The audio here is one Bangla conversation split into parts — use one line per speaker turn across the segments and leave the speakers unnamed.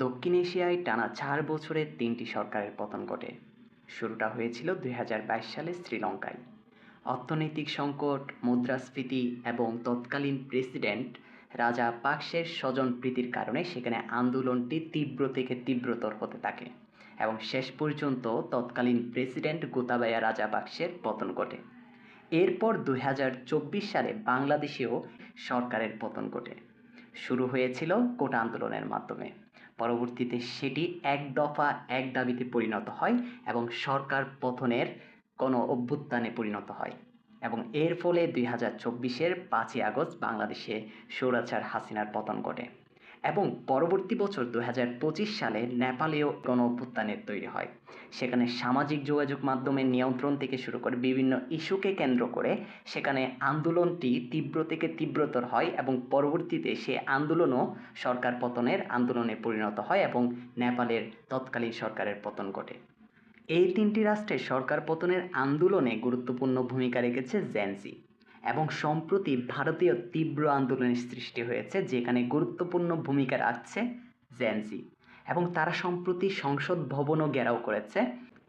দক্ষিণ এশিয়ায় টানা ৪ বছরে ৩টি সরকারের পতন ঘটে। শুরুটা হয়েছিল ২০২২ সালে শ্রীলঙ্কায়। অর্থনৈতিক সংকট, মুদ্রাস্ফীতি এবং তৎকালীন প্রেসিডেন্ট রাজা পাকসের স্বজনপ্রীতির কারণে সেখানে আন্দোলনটি তীব্র থেকে তীব্রতর হতে থাকে এবং শেষ পর্যন্ত তৎকালীন প্রেসিডেন্ট গোতাবায়া রাজাপাকসের পতন ঘটে। এরপর ২০২৪ সালে বাংলাদেশেও সরকারের পতন ঘটে। শুরু হয়েছিল কোটা আন্দোলনের মাধ্যমে। পরবর্তীতে সেটি এক দফা এক দাবিতে পরিণত হয় এবং সরকার পতনের গণ-অভ্যুত্থানে পরিণত হয় এবং এর ফলে ২০২৪-এর ৫ই আগস্ট বাংলাদেশে স্বৈরাচার হাসিনার পতন ঘটে এবং পরবর্তী বছর ২০২৫ সালে নেপালেও গণ-অভ্যুত্থানের তৈরি হয়। সেখানে সামাজিক যোগাযোগ মাধ্যমের নিয়ন্ত্রণ থেকে শুরু করে বিভিন্ন ইস্যুকে কেন্দ্র করে সেখানে আন্দোলনটি তীব্র থেকে তীব্রতর হয় এবং পরবর্তীতে সে আন্দোলনও সরকার পতনের আন্দোলনে পরিণত হয় এবং নেপালের তৎকালীন সরকারের পতন ঘটে। এই ৩টি রাষ্ট্রের সরকার পতনের আন্দোলনে গুরুত্বপূর্ণ ভূমিকা রেখেছে জেনজি এবং সম্প্রতি ভারতীয় তীব্র আন্দোলনের সৃষ্টি হয়েছে যেখানে গুরুত্বপূর্ণ ভূমিকা রাখছে জেনজি এবং তারা সম্প্রতি সংসদ ভবনও ঘেরাও করেছে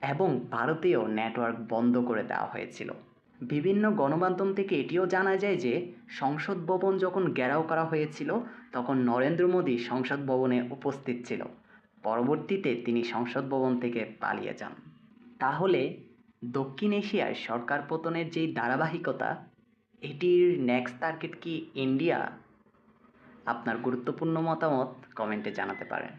এবং ভারতীয় নেটওয়ার্ক বন্ধ করে দেওয়া হয়েছিল। বিভিন্ন গণমাধ্যম থেকে এটিও জানা যায় যে সংসদ ভবন যখন ঘেরাও করা হয়েছিল তখন নরেন্দ্র মোদী সংসদ ভবনে উপস্থিত ছিল। পরবর্তীতে তিনি সংসদ ভবন থেকে পালিয়ে যান। তাহলে দক্ষিণ এশিয়ায় সরকার পতনের যেই ধারাবাহিকতা, এটির নেক্সট টার্গেট কি ইন্ডিয়া? আপনার গুরুত্বপূর্ণ মতামত কমেন্টে জানাতে পারেন।